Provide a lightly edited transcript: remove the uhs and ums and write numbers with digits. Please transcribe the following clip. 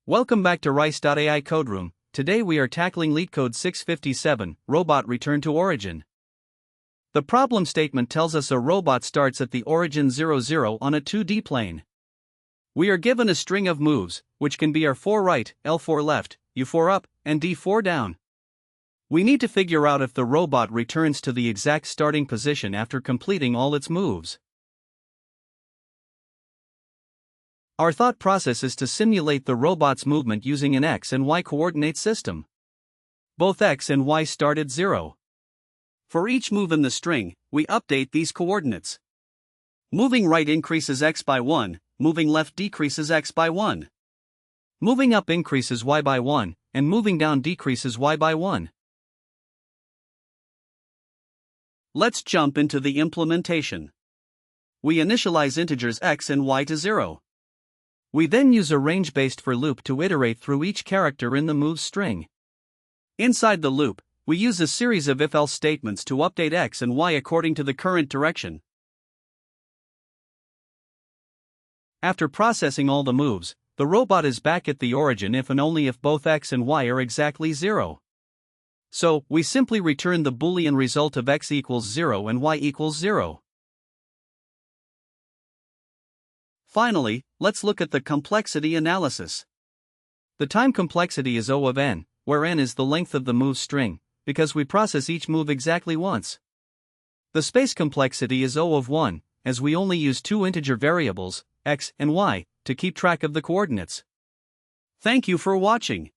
Welcome back to Rice.AI Code Room. Today we are tackling LeetCode 657, Robot Return to Origin. The problem statement tells us a robot starts at the origin 00 on a 2D plane. We are given a string of moves, which can be R4 right, L4 left, U4 up, and D4 down. We need to figure out if the robot returns to the exact starting position after completing all its moves. Our thought process is to simulate the robot's movement using an X and Y coordinate system. Both X and Y start at 0. For each move in the string, we update these coordinates. Moving right increases X by 1, moving left decreases X by 1. Moving up increases Y by 1, and moving down decreases Y by 1. Let's jump into the implementation. We initialize integers X and Y to 0. We then use a range-based for loop to iterate through each character in the moves string. Inside the loop, we use a series of if-else statements to update X and Y according to the current direction. After processing all the moves, the robot is back at the origin if and only if both X and Y are exactly 0. So, we simply return the Boolean result of X equals 0 and Y equals 0. Finally, let's look at the complexity analysis. The time complexity is O of n, where n is the length of the move string, because we process each move exactly once. The space complexity is O of 1, as we only use two integer variables, x and y, to keep track of the coordinates. Thank you for watching.